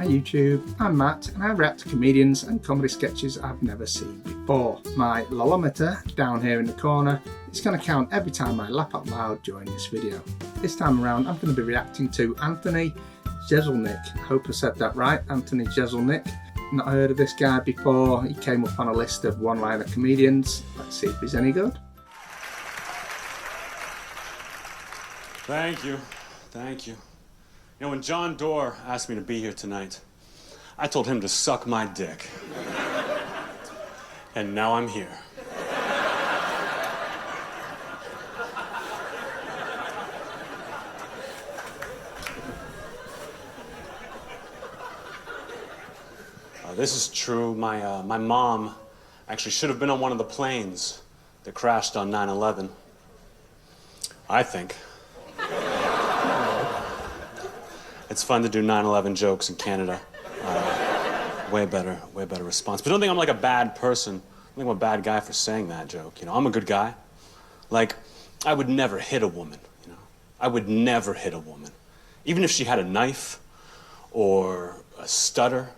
Hi YouTube, I'm Matt and I react to comedians and comedy sketches I've never seen before. My lolometer down here in the corner is going to count every time I laugh out loud during this video. This time around I'm going to be reacting to Anthony Jeselnik. I hope I said that right, Anthony Jeselnik. Not heard of this guy before. He came up on a list of one-liner comedians. Let's see if he's any good. Thank you. Thank you. You know, when John Doerr asked me to be here tonight, I told him to suck my dick. And now I'm here. This is true. My mom actually should have been on one of the planes that crashed on 9/11. I think. It's fun to do 9/11 jokes in Canada. Way better response. But don't think I'm like a bad person. I think I'm a bad guy for saying that joke. You know, I'm a good guy. Like, I would never hit a woman, you know. I would never hit a woman. Even if she had a knife or a stutter.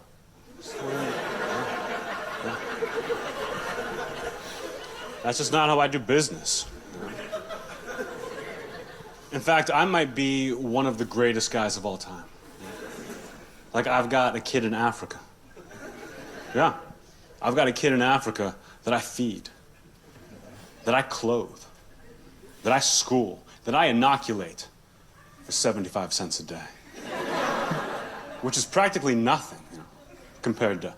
That's just not how I do business. In fact, I might be one of the greatest guys of all time. Like, I've got a kid in Africa. Yeah, I've got a kid in Africa that I feed, that I clothe, that I school, that I inoculate for 75 cents a day. Which is practically nothing, you know, compared to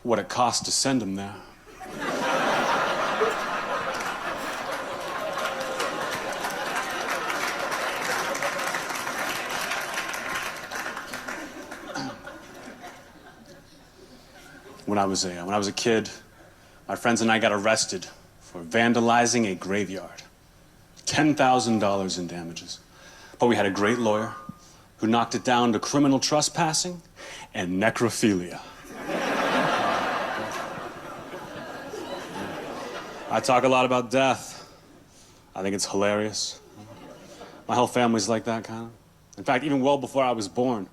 what it costs to send him there. When I was a kid, my friends and I got arrested for vandalizing a graveyard. $10,000 in damages. But we had a great lawyer who knocked it down to criminal trespassing and necrophilia. I talk a lot about death. I think it's hilarious. My whole family's like that, kind of. In fact, even well before I was born,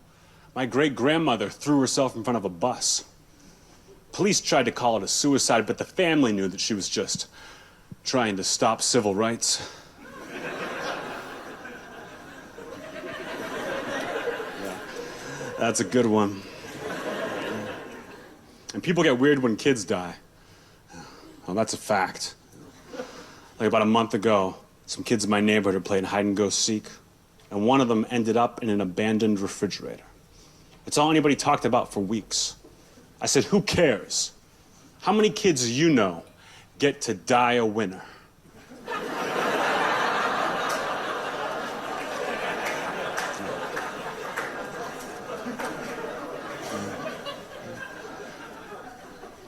my great-grandmother threw herself in front of a bus. Police tried to call it a suicide, but the family knew that she was just trying to stop civil rights. Yeah, that's a good one. And people get weird when kids die. Well, that's a fact. Like about a month ago, some kids in my neighborhood are playing hide and go seek, and one of them ended up in an abandoned refrigerator. It's all anybody talked about for weeks. I said, who cares? How many kids you know get to die a winner?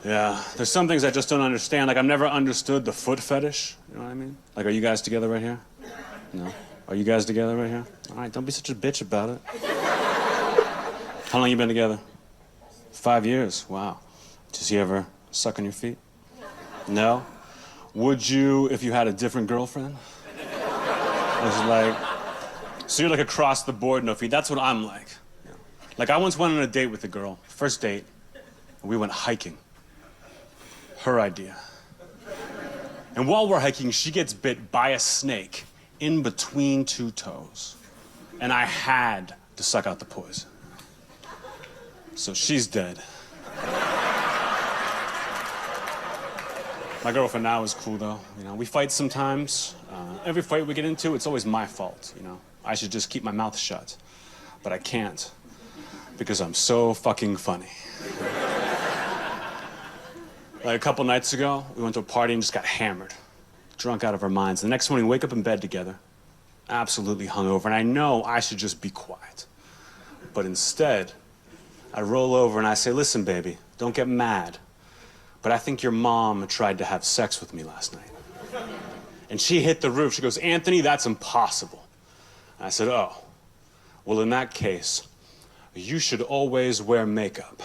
Yeah, there's some things I just don't understand. Like, I've never understood the foot fetish. You know what I mean? Like, are you guys together right here? No? Are you guys together right here? All right, don't be such a bitch about it. How long you been together? 5 years, wow. Does he ever suck on your feet? No? Would you if you had a different girlfriend? I was like, so you're like across the board, no feet. That's what I'm like. Yeah. Like, I once went on a date with a girl, first date, and we went hiking. Her idea. And while we're hiking, she gets bit by a snake in between two toes. And I had to suck out the poison. So she's dead. My girlfriend now is cool, though. You know, we fight sometimes. Every fight we get into, it's always my fault, you know. I should just keep my mouth shut. But I can't, because I'm so fucking funny. Like a couple nights ago, we went to a party and just got hammered. Drunk out of our minds. The next morning, we wake up in bed together, absolutely hungover, and I know I should just be quiet. But instead, I roll over and I say, listen, baby, don't get mad, but I think your mom tried to have sex with me last night. And she hit the roof. She goes, Anthony, that's impossible. And I said, oh, well, in that case, you should always wear makeup.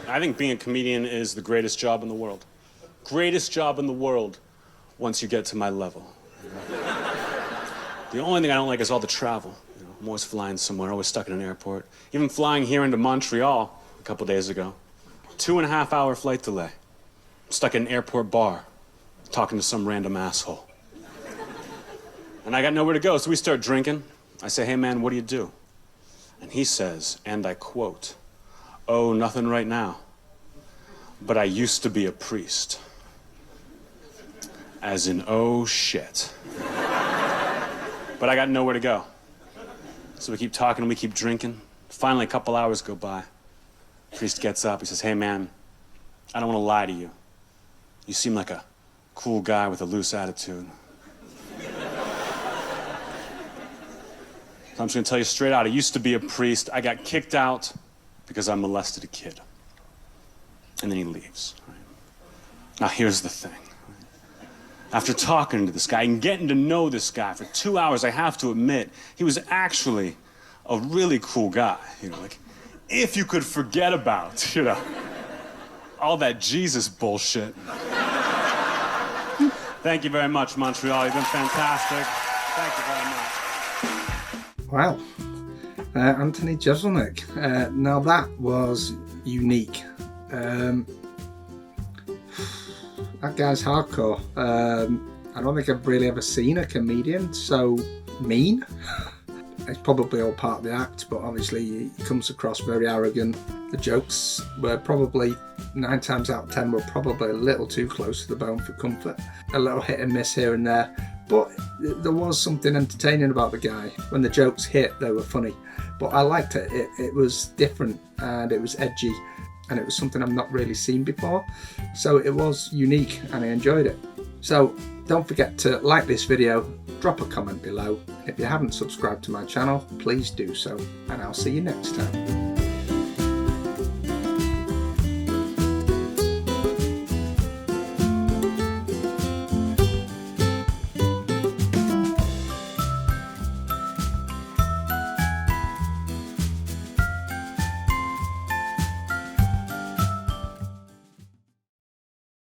I think being a comedian is the greatest job in the world. Greatest job in the world once you get to my level. The only thing I don't like is all the travel. You know, I'm always flying somewhere, always stuck in an airport. Even flying here into Montreal a couple days ago. 2.5-hour flight delay. I'm stuck in an airport bar, talking to some random asshole. And I got nowhere to go, so we start drinking. I say, hey man, what do you do? And he says, and I quote, oh, nothing right now, but I used to be a priest. As in, oh shit. But I got nowhere to go. So we keep talking and we keep drinking. Finally, a couple hours go by. Priest gets up, he says, hey man, I don't want to lie to you. You seem like a cool guy with a loose attitude. So I'm just gonna tell you straight out, I used to be a priest. I got kicked out because I molested a kid. And then he leaves. Right? Now here's the thing. After talking to this guy and getting to know this guy for 2 hours, I have to admit, he was actually a really cool guy. You know, like, if you could forget about, you know, all that Jesus bullshit. Thank you very much, Montreal. You've been fantastic. Thank you very much. Wow. Anthony Jeselnik. Now that was unique. That guy's hardcore. I don't think I've really ever seen a comedian so mean. It's probably all part of the act, but obviously he comes across very arrogant. The jokes were probably 9 times out of 10 were probably a little too close to the bone for comfort. A little hit and miss here and there, but there was something entertaining about the guy. When the jokes hit, they were funny, but I liked it. It was different and it was edgy, and it was something I've not really seen before. So it was unique and I enjoyed it. So don't forget to like this video, drop a comment below. If you haven't subscribed to my channel, please do so, and I'll see you next time.